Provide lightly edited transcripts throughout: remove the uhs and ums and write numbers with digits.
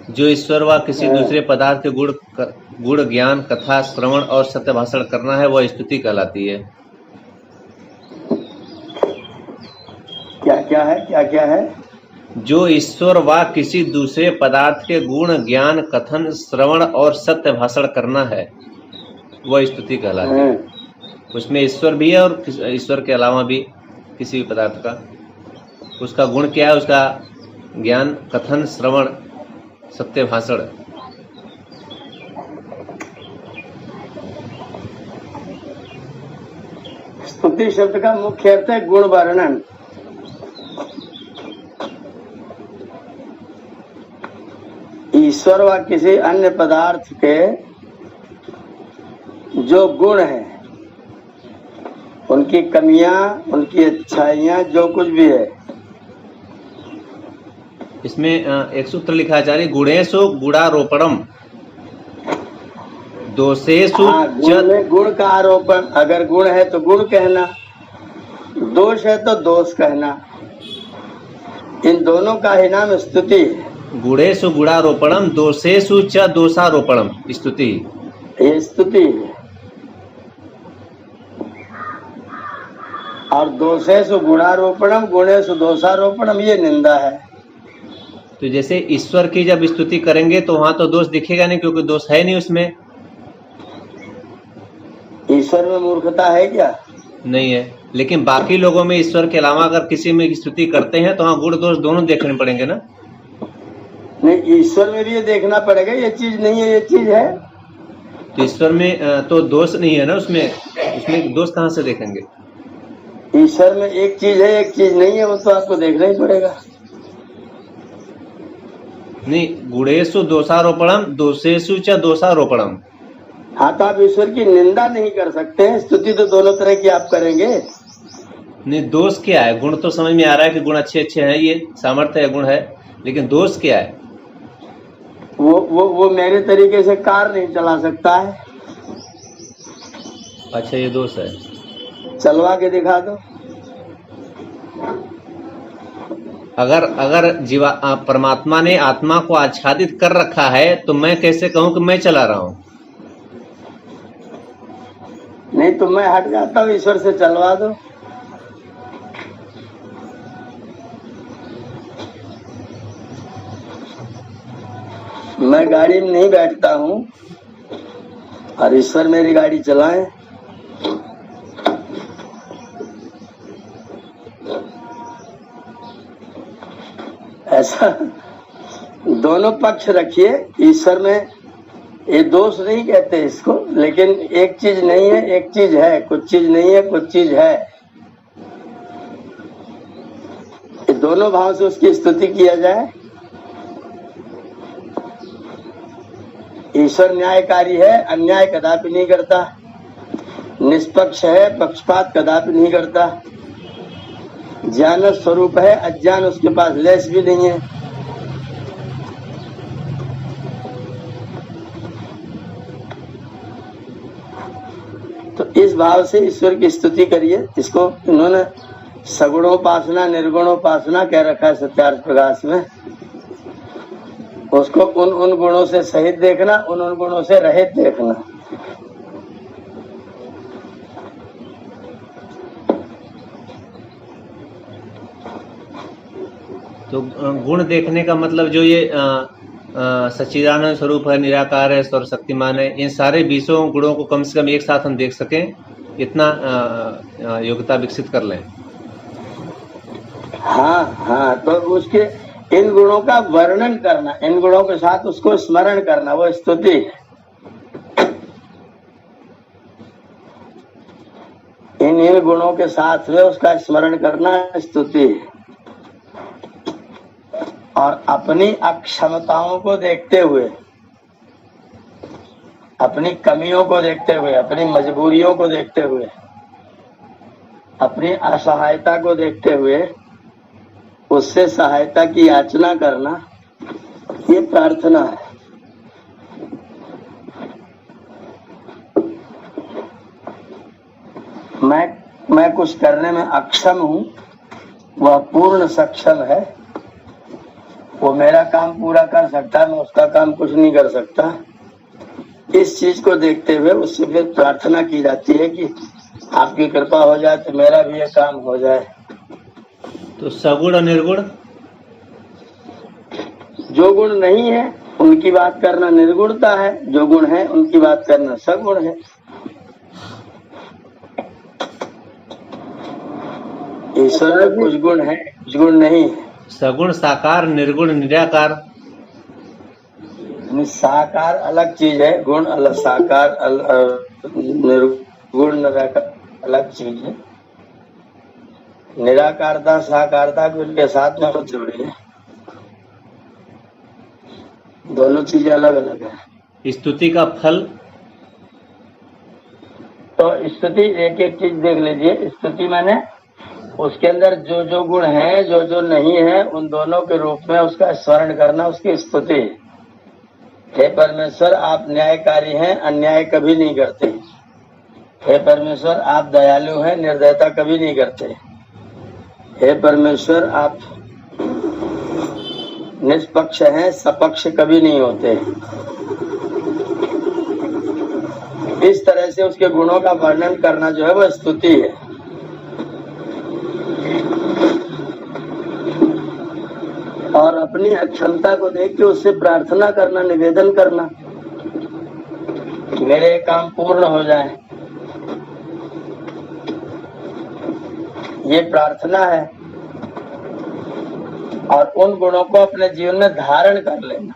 जो ईश्वर व किसी दूसरे पदार्थ के गुण ज्ञान कथा श्रवण और सत्य भाषण करना है वह स्तुति कहलाती है। क्या क्या है, क्या क्या है? जो ईश्वर व किसी दूसरे पदार्थ के गुण ज्ञान कथन श्रवण और सत्य भाषण करना है वह स्तुति कहलाती है। उसमें ईश्वर भी है और ईश्वर के अलावा भी किसी भी पदार्थ का उसका गुण क्या है, उसका ज्ञान कथन श्रवण सत्य भाषण। स्तुति शब्द का मुख्य अर्थ है गुण वर्णन। ईश्वर व किसी अन्य पदार्थ के जो गुण है, उनकी कमियां, उनकी अच्छाइयां, जो कुछ भी है। इसमें एक सूत्र लिखा है आचार्य, गुणेषु गुणारोपणम दोषेषु गुण का आरोपण। अगर गुण है तो गुण कहना, दोष है तो दोष कहना। इन दोनों का ही नाम स्तुति है। गुणेषु गुणारोपणम दोषेषु च दोषारोपणम स्तुति। ये स्तुति है। और दोषेषु गुणारोपणम गुणेषु दोषारोपणम ये निंदा है। तो जैसे ईश्वर की जब स्तुति करेंगे तो वहां तो दोष दिखेगा नहीं, क्योंकि दोष है नहीं उसमें। ईश्वर में मूर्खता है क्या? नहीं है। लेकिन बाकी लोगों में ईश्वर के अलावा अगर किसी में स्तुति करते हैं तो वहाँ गुण दोष दोनों देखने पड़ेंगे ना। नहीं, ईश्वर में भी ये देखना पड़ेगा, ये चीज नहीं है ये चीज है। तो ईश्वर में तो दोष नहीं है ना, उसमें दोष कहाँ से देखेंगे? ईश्वर में एक चीज है एक चीज नहीं है, वो तो आपको देखना ही पड़ेगा। नहीं, गुणेषु दोषारोपणम दोषेषु च दोषारोपणम। हाँ, तो आप ईश्वर की निंदा नहीं कर सकते हैं, स्तुति तो दोनों तरह की आप करेंगे। नहीं, दोष क्या है? गुण तो समझ में आ रहा है कि गुण अच्छे अच्छे हैं, ये सामर्थ्य है, गुण है, लेकिन दोष क्या है? वो मेरे तरीके से कार नहीं चला सकता है। अच्छा, ये दोष है। चलवा के दिखा दो। अगर जीवा परमात्मा ने आत्मा को आच्छादित कर रखा है तो मैं कैसे कहूं कि मैं चला रहा हूं? नहीं तो मैं हट जाता हूं, ईश्वर से चलवा दो। मैं गाड़ी में नहीं बैठता हूं और ईश्वर मेरी गाड़ी चलाए। ऐसा दोनों पक्ष रखिए। ईश्वर में ये दोष नहीं कहते इसको, लेकिन एक चीज नहीं है एक चीज है, कुछ चीज नहीं है कुछ चीज है। ये दोनों भाव से उसकी स्तुति किया जाए। ईश्वर न्यायकारी है, अन्याय कदापि नहीं करता। निष्पक्ष है, पक्षपात कदापि नहीं करता। ज्ञान स्वरूप है, अज्ञान उसके पास लेस भी नहीं है। तो इस भाव से ईश्वर की स्तुति करिए। इसको इन्होंने सगुणोपासना निर्गुणोपासना कह रखा है सत्यार्थ प्रकाश में। उसको उन गुणों से सहित देखना, उन गुणों से रहित देखना। तो गुण देखने का मतलब जो ये सच्चिदानंद स्वरूप है, निराकार है, सर्वशक्तिमान है, इन सारे 20 गुणों को कम से कम एक साथ हम देख सकें, इतना योग्यता विकसित कर लें। हाँ, तो उसके इन गुणों का वर्णन करना, इन गुणों के साथ उसको स्मरण करना, वो स्तुति है। इन गुणों के साथ में उसका स्मरण करना स्तुति है। और अपनी अक्षमताओं को देखते हुए, अपनी कमियों को देखते हुए, अपनी मजबूरियों को देखते हुए, अपनी असहायता को देखते हुए उससे सहायता की याचना करना, ये प्रार्थना है। मैं कुछ करने में अक्षम हूं, वह पूर्ण सक्षम है, वो मेरा काम पूरा कर सकता है, मैं उसका काम कुछ नहीं कर सकता। इस चीज को देखते हुए उससे फिर प्रार्थना की जाती है कि आपकी कृपा हो जाए तो मेरा भी ये काम हो जाए। तो सगुण और निर्गुण, जो गुण नहीं है उनकी बात करना निर्गुणता है, जो गुण है उनकी बात करना सगुण है। ईश्वर में कुछ गुण है, कुछ गुण नहीं है। सगुण साकार, निर्गुण निराकार। साकार अलग चीज है, गुण अलग, साकार निर्गुण निराकार अलग चीज है। निराकारता साकारता को उनके साथ में मत जोड़िए, दोनों चीजें अलग अलग है। स्तुति का फल, तो स्तुति एक एक चीज देख लीजिए। स्तुति माने उसके अंदर जो जो गुण है, जो जो नहीं है, उन दोनों के रूप में उसका स्मरण करना उसकी स्तुति। हे परमेश्वर आप न्यायकारी हैं, अन्याय कभी नहीं करते। हे परमेश्वर आप दयालु हैं, निर्दयता कभी नहीं करते। हे परमेश्वर आप निष्पक्ष हैं, सपक्ष कभी नहीं होते। इस तरह से उसके गुणों का वर्णन करना जो है वो स्तुति है। और अपनी अक्षमता को देख के उससे प्रार्थना करना, निवेदन करना, मेरे काम पूर्ण हो जाए, ये प्रार्थना है। और उन गुणों को अपने जीवन में धारण कर लेना।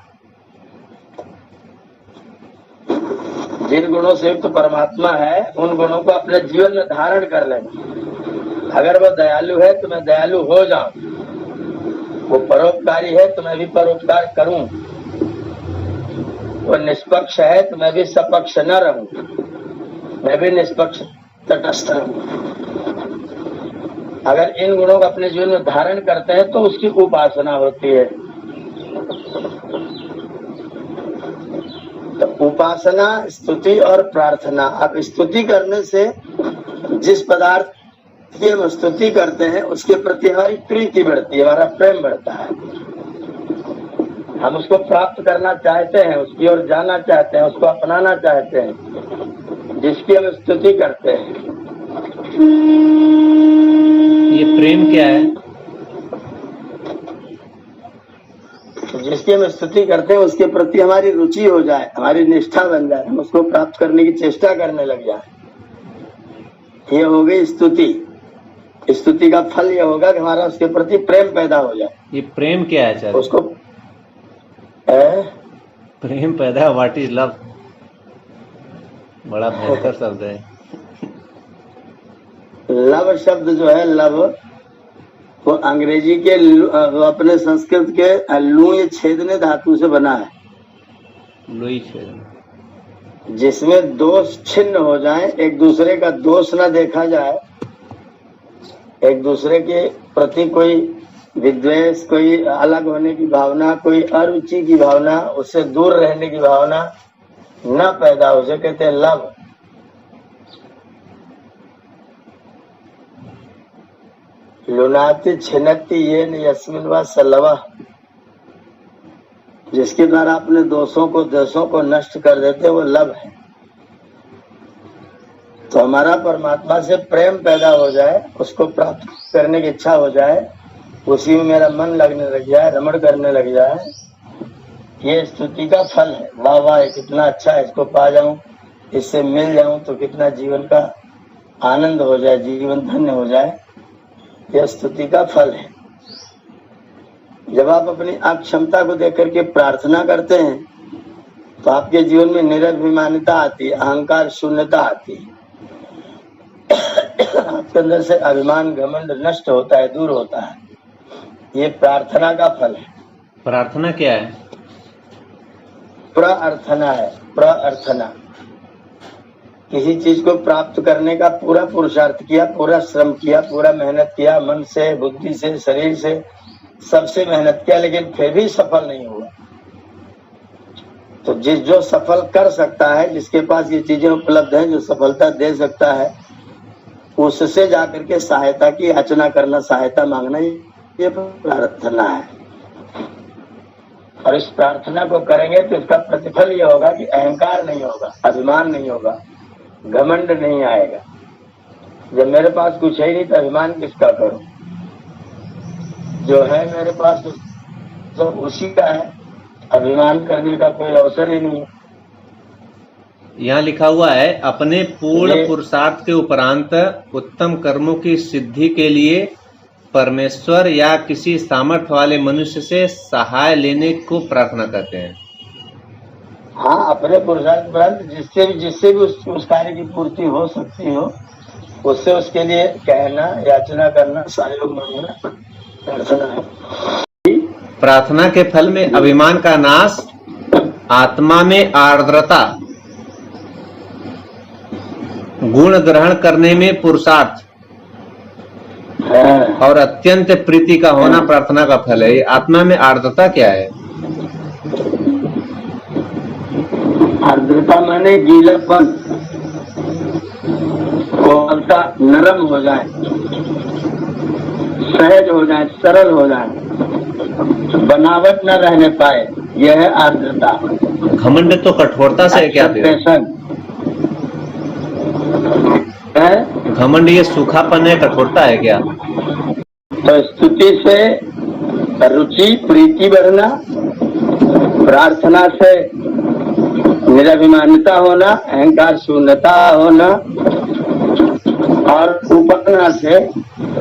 जिन गुणों से युक्त परमात्मा है उन गुणों को अपने जीवन में धारण कर लेना। अगर वो दयालु है तो मैं दयालु हो जाऊं, वो परोपकारी है तो मैं भी परोपकार करूं, वो निष्पक्ष है तो मैं भी सपक्ष न रहूं, मैं भी निष्पक्ष तटस्थ रहूं। अगर इन गुणों को अपने जीवन में धारण करते हैं तो उसकी उपासना होती है। तो उपासना, स्तुति और प्रार्थना। अब स्तुति करने से जिस पदार्थ की हम स्तुति करते हैं उसके प्रति हमारी प्रीति बढ़ती है, हमारा प्रेम बढ़ता है। हम उसको प्राप्त करना चाहते हैं, उसकी ओर जाना चाहते हैं, उसको अपनाना चाहते हैं, जिसकी हम स्तुति करते हैं। ये प्रेम क्या है? जिसकी हम स्तुति करते हैं उसके प्रति हमारी रुचि हो जाए, हमारी निष्ठा बन जाए, हम उसको प्राप्त करने की चेष्टा करने लग जाए। ये हो गई स्तुति। स्तुति का फल ये होगा कि हमारा उसके प्रति प्रेम पैदा हो जाए। ये प्रेम क्या है सर? उसको प्रेम पैदा, व्हाट इज लव? बड़ा भयंकर शब्द है। लव शब्द जो है, लव, वो अंग्रेजी के अपने संस्कृत के लूय छेदने धातु से बना है। लुई छेदने, जिसमें दोष छिन्न हो जाए, एक दूसरे का दोष न देखा जाए, एक दूसरे के प्रति कोई विद्वेष, कोई अलग होने की भावना, कोई अरुचि की भावना, उससे दूर रहने की भावना न पैदा हो, उसे कहते हैं लव। लुनाति छिन्नति येन यस्मिन् वा सलवा। जिसके द्वारा अपने दोषों को नष्ट कर देते वो लव है। तो हमारा परमात्मा से प्रेम पैदा हो जाए, उसको प्राप्त करने की इच्छा हो जाए, उसी में मेरा मन लगने लग जाए, रमण करने लग जाए, ये स्तुति का फल है। वाह वाह, कितना अच्छा है, इसको पा जाऊं, इससे मिल जाऊं तो कितना जीवन का आनंद हो जाए, जीवन धन्य हो जाए, यह स्तुति का फल है। जब आप अपनी अक्षमता को देख करके प्रार्थना करते हैं तो आपके जीवन में निरभिमानिता आती है, अहंकार शून्यता आती है, आपके अंदर से अभिमान घमंड नष्ट होता है, दूर होता है। ये प्रार्थना का फल है। प्रार्थना क्या है? प्रार्थना है। प्रार्थना किसी चीज को प्राप्त करने का पूरा पुरुषार्थ किया, पूरा श्रम किया, पूरा मेहनत किया, मन से, बुद्धि से, शरीर से, सबसे मेहनत किया, लेकिन फिर भी सफल नहीं हुआ। तो जो सफल कर सकता है, जिसके पास ये चीजें उपलब्ध हैं, जो सफलता दे सकता है, उससे जाकर के सहायता की याचना करना, सहायता मांगना, ये प्रार्थना है। और इस प्रार्थना को करेंगे तो इसका प्रतिफल यह होगा कि अहंकार नहीं होगा, अभिमान नहीं होगा, घमंड नहीं आएगा। जब मेरे पास कुछ है ही नहीं तो अभिमान किसका करूं? जो है मेरे पास तो उसी का है, अभिमान करने का कोई अवसर ही नहीं है। यहाँ लिखा हुआ है, अपने पूर्ण पुरुषार्थ के उपरांत उत्तम कर्मों की सिद्धि के लिए परमेश्वर या किसी सामर्थ्य वाले मनुष्य से सहाय लेने को प्रार्थना करते हैं। हाँ, अपने पुरुषार्थ उपरांत जिससे भी उस कार्य की पूर्ति हो सकती हो, उससे उसके लिए कहना, याचना करना, सहयोग मांगना प्रार्थना है। प्रार्थना के फल में अभिमान का नाश, आत्मा में आर्द्रता, गुण ग्रहण करने में पुरुषार्थ और अत्यंत प्रीति का होना प्रार्थना का फल है। आत्मा में आर्द्रता क्या है? आर्द्रता माने गीलापन, कोमलता, नरम हो जाए, सहज हो जाए, सरल हो जाए, बनावट न रहने पाए, यह है आर्द्रता। घमंड तो कठोरता से क्या है? घमंड ये सूखापन है, कठोरता है क्या? तो स्तुति से रुचि, प्रीति बढ़ना, प्रार्थना से निराभिमानता होना, अहंकार शून्यता होना, और उपासना से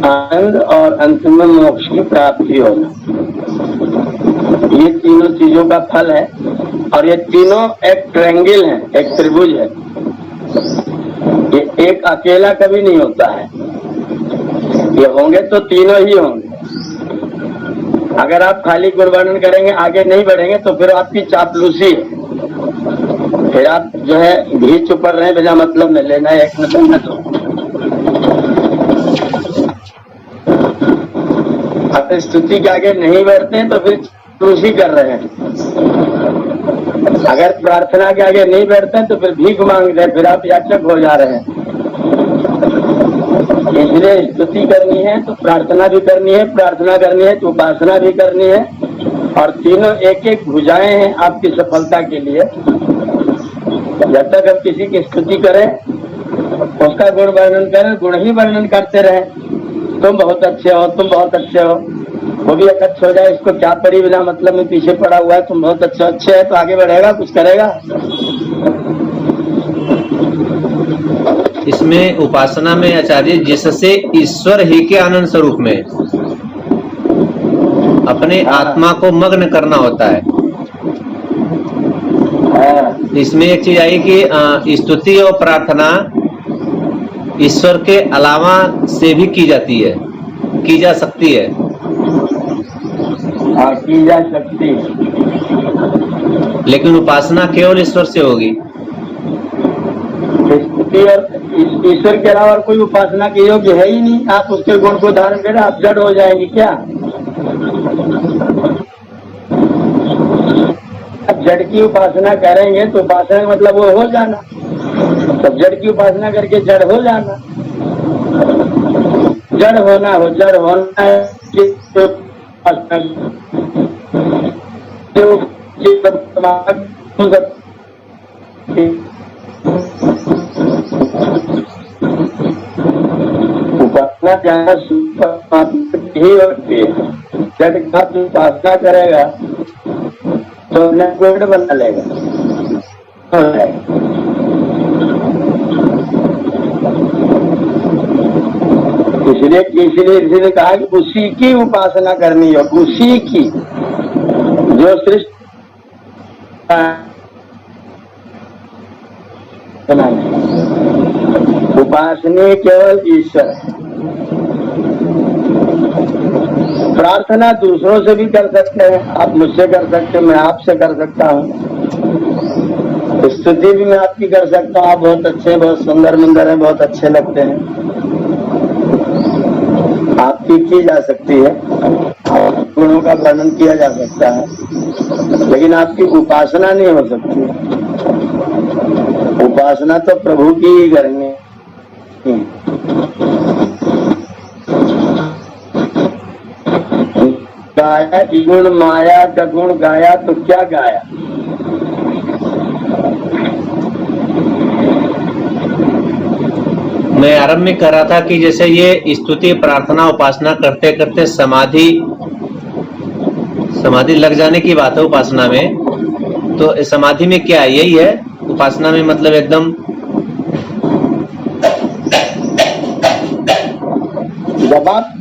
आनंद और अंत में मोक्ष की प्राप्ति होना। ये तीनों चीजों का फल है। और ये तीनों एक ट्रायंगल है, एक त्रिभुज है। ये एक अकेला कभी नहीं होता है। ये होंगे तो तीनों ही होंगे। अगर आप खाली गुण वर्णन करेंगे, आगे नहीं बढ़ेंगे, तो फिर आपकी चापलूसी है। फिर आप जो है घी चुपर रहे बिना मतलब में, लेना एक न तो आप स्तुति के आगे नहीं बढ़ते हैं तो फिर चापलूसी कर रहे हैं। अगर प्रार्थना के आगे नहीं बैठते हैं तो फिर भीख मांगते हैं, फिर आप याचक हो जा रहे हैं। इसलिए स्तुति करनी है तो प्रार्थना भी करनी है, प्रार्थना करनी है तो उपासना भी करनी है, और तीनों एक एक भुजाएं हैं आपकी सफलता के लिए। जब तक हम किसी की स्तुति करें, उसका गुण वर्णन करें, गुण ही वर्णन करते रहे, तुम बहुत अच्छे हो, तुम बहुत अच्छे हो, वो भी अकच्छ हो जाए, इसको क्या पड़ी बिना मतलब में पीछे पड़ा हुआ है, तुम बहुत अच्छे है, तो आगे बढ़ेगा, कुछ करेगा। इसमें उपासना में आचार्य जिससे ईश्वर ही के आनंद स्वरूप में अपने आत्मा को मग्न करना होता है। इसमें एक चीज आई कि स्तुति और प्रार्थना ईश्वर के अलावा से भी की जाती है, की जा सकती है। की जा सकती है, लेकिन उपासना केवल ईश्वर से होगी। स्तुति और ईश्वर के अलावा कोई उपासना के योग्य है ही नहीं। आप उसके गुण को धारण करें, आप जड़ हो जाएंगे क्या? जड़ की उपासना करेंगे तो उपासना का मतलब वो हो जाना। तब जड़ की उपासना करके जड़ हो जाना। जड़ होना हो, जड़ होना है उपासना ज्यादा ही होती है। जड़ का उपासना करेगा तो पेड़ बना लेगा। इसलिए कहा कि उसी की उपासना करनी है, उसी की जो सृष्टि उपासनीय केवल ईश्वर है। प्रार्थना दूसरों से भी कर सकते हैं, आप मुझसे कर सकते हैं, मैं आपसे कर सकता हूँ। स्तुति भी मैं आपकी कर सकता हूँ, आप बहुत अच्छे हैं, बहुत सुंदर मंदिर हैं, बहुत अच्छे लगते हैं, आपकी की जा सकती है, गुणों का वर्णन किया जा सकता है, लेकिन आपकी उपासना नहीं हो सकती। उपासना तो प्रभु की ही करनी है। गाया गुण माया का गुण गाया तो क्या गाया? मैं आरंभ में कह रहा था कि जैसे ये स्तुति प्रार्थना उपासना करते करते समाधि लग जाने की बात है उपासना में, तो समाधि में क्या है? यही है उपासना में, मतलब एकदम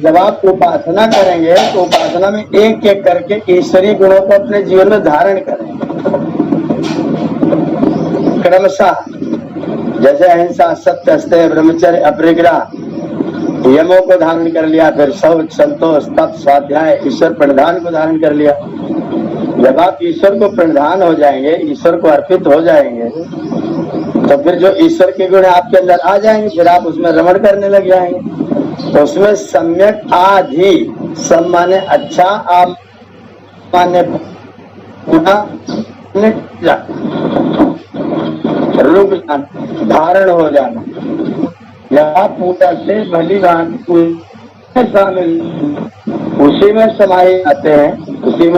जब आप उपासना करेंगे तो उपासना में एक एक करके ईश्वरीय गुणों को अपने जीवन में धारण करेंगे क्रमशः। जैसे अहिंसा, सत्य, अस्तेय, ब्रह्मचर्य, अपरिग्रह नियमों को धारण कर लिया, फिर शौच, संतोष, तप, स्वाध्याय, ईश्वर प्रणिधान को धारण कर लिया। जब आप ईश्वर को प्रणिधान हो जाएंगे, ईश्वर को अर्पित हो जाएंगे, तो फिर जो ईश्वर के गुण आपके अंदर आ जाएंगे, फिर आप उसमें रमण करने लग जाएंगे। तो उसमें सम्यक आधि, सम माने अच्छा, आप माने रुक जाना, धारण हो जाना, यहाँ पूजा से भली भांति शामिल, उसी में समाये जाते हैं, उसी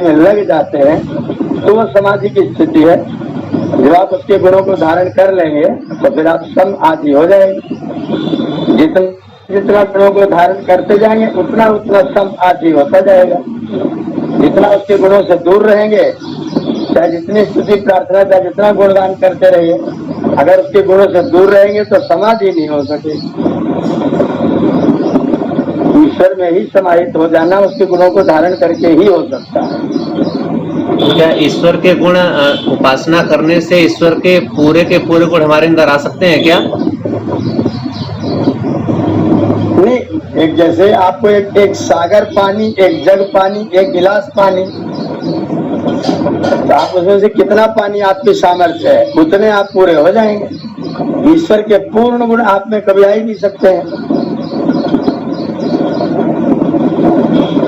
में लग जाते हैं, तो वो समाधि की स्थिति है। जब आप उसके गुणों को धारण कर लेंगे तो फिर आप सम आदि हो जाएंगे। जितना गुणों को धारण करते जाएंगे उतना उतना सम आदि होता जाएगा। जितना उसके गुणों से दूर रहेंगे, चाहे जितनी स्तुति प्रार्थना, चाहे जितना गुणगान करते रहिए, अगर उसके गुणों से दूर रहेंगे तो समाधि नहीं हो सकेगी। ईश्वर में ही समाहित हो जाना उसके गुणों को धारण करके ही हो सकता है। क्या ईश्वर के गुण उपासना करने से ईश्वर के पूरे गुण हमारे अंदर आ सकते हैं क्या? नहीं, एक जैसे आपको एक सागर पानी, एक जग पानी, एक गिलास पानी, तो आप उसमें से कितना पानी आपकी सामर्थ्य है उतने आप पूरे हो जाएंगे। ईश्वर के पूर्ण गुण आप में कभी आ ही नहीं सकते हैं।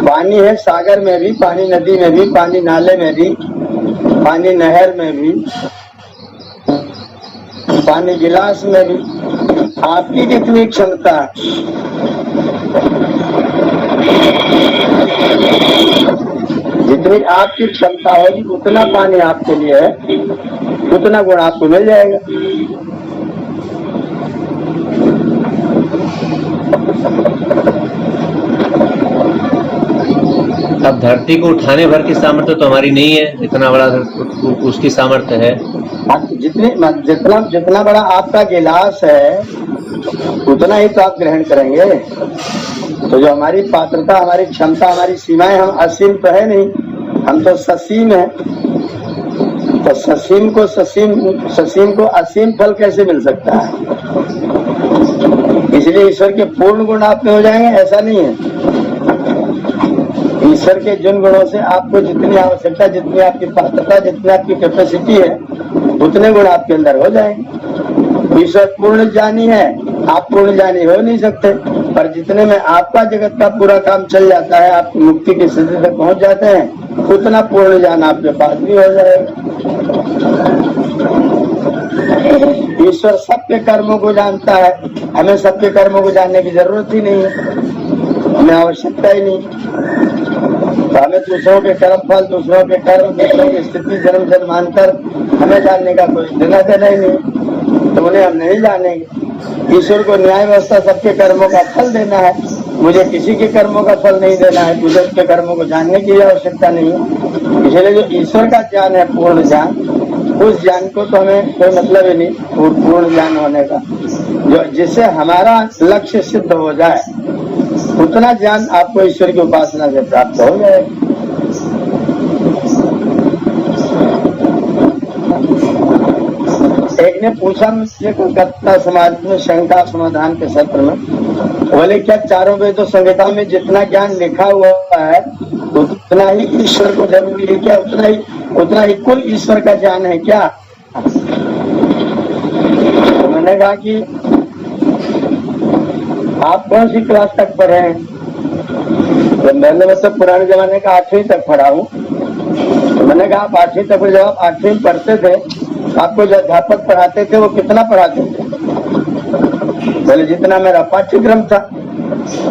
पानी है सागर में भी, पानी नदी में भी, पानी नाले में भी, पानी नहर में भी, पानी गिलास में भी। आपकी कितनी क्षमता है, जितनी आपकी क्षमता होगी उतना पानी आपके लिए है, उतना गुण आपको मिल जाएगा। अब धरती को उठाने भर की सामर्थ्य तो हमारी नहीं है, इतना बड़ा उसकी सामर्थ्य है। जितना बड़ा आपका गिलास है उतना ही तो आप ग्रहण करेंगे। तो जो हमारी पात्रता, हमारी क्षमता, हमारी सीमाएं, हम असीम तो है नहीं, हम तो ससीम है। तो ससीम को असीम फल कैसे मिल सकता है? इसलिए ईश्वर के पूर्ण गुण आप में हो जाएंगे ऐसा नहीं है। ईश्वर के जिन गुणों से आपको जितनी आवश्यकता, जितनी आपकी पात्रता, जितनी आपकी कैपेसिटी है, उतने गुण आपके अंदर हो जाएंगे। ईश्वर पूर्ण ज्ञानी है, आप पूर्ण ज्ञानी हो नहीं सकते, पर जितने में आपका जगत का पूरा काम चल जाता है, आप मुक्ति की स्थिति तक पहुंच जाते हैं, उतना पूर्ण ज्ञान आपके पास भी हो जाएगा। ईश्वर सबके कर्मों को जानता है, हमें सबके कर्मों को जानने की जरूरत ही नहीं है, हमें आवश्यकता ही नहीं। तो हमें दूसरों के कर्म फल, दूसरों के कर्म, दूसरों की स्थिति, जन्म जन्मांतर हमें जानने का कोई लेना देना ही नहीं, तो उन्हें हम नहीं जानेंगे। ईश्वर को न्याय व्यवस्था सबके कर्मों का फल देना है, मुझे किसी के कर्मों का फल नहीं देना है, मुझे उसके कर्मों को जानने की आवश्यकता नहीं है। इसलिए जो ईश्वर का ज्ञान है, पूर्ण ज्ञान, उस ज्ञान को तो हमें कोई मतलब ही नहीं, पूर्ण ज्ञान होने का, जो जिससे हमारा लक्ष्य सिद्ध हो जाए, उतना ज्ञान आपको ईश्वर की उपासना से प्राप्त हो जाए। एक ने पूछा मुझसे कोलकाता समाज में शंका समाधान के सत्र में, बोले क्या चारों वेदों संहिता में जितना ज्ञान लिखा हुआ है उतना ही ईश्वर को जरूरी है क्या? उतना ही कुल ईश्वर का ज्ञान है क्या? तो मैंने कहा कि आप कौन सी क्लास तक पढ़े हैं? तो मैंने मतलब पुराने जमाने का 8वीं तक पढ़ा हूँ। तो मैंने कहा आप 8वीं तक, जब आप 8वीं में पढ़ते थे, आपको जो अध्यापक पढ़ाते थे वो कितना पढ़ाते थे? बोले जितना मेरा पाठ्यक्रम था।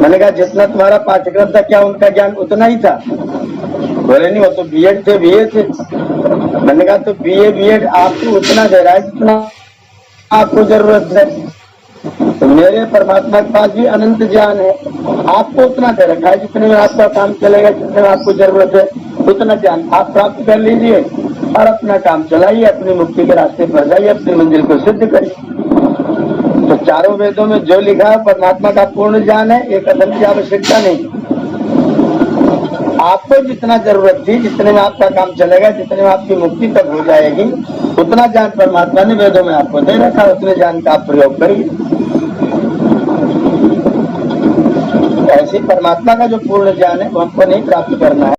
मैंने कहा जितना तुम्हारा पाठ्यक्रम था क्या उनका ज्ञान उतना ही था? बोले नहीं, वो तो बीएड थे, बीए थे। मैंने कहा तो बीए बीएड आपको उतना दे रहा है जितना आपको जरूरत है। तो मेरे परमात्मा के पास भी अनंत ज्ञान है, आपको उतना दे रखा है जितने में आपका काम चलेगा, जितने में आपको जरूरत है उतना ज्ञान आप प्राप्त कर लीजिए और अपना काम चलाइए, अपनी मुक्ति के रास्ते पर जाइए, अपनी मंजिल को सिद्ध करिए। तो चारों वेदों में जो लिखा है परमात्मा का पूर्ण ज्ञान है, एक कदम की आवश्यकता नहीं। आपको जितना जरूरत थी, जितने में आपका काम चलेगा, जितने में आपकी मुक्ति तक हो जाएगी, उतना ज्ञान परमात्मा ने वेदों में आपको दे रखा, उतने ज्ञान का आप प्रयोग करिए। ऐसी परमात्मा का जो पूर्ण ज्ञान है वो हमको नहीं प्राप्त करना है।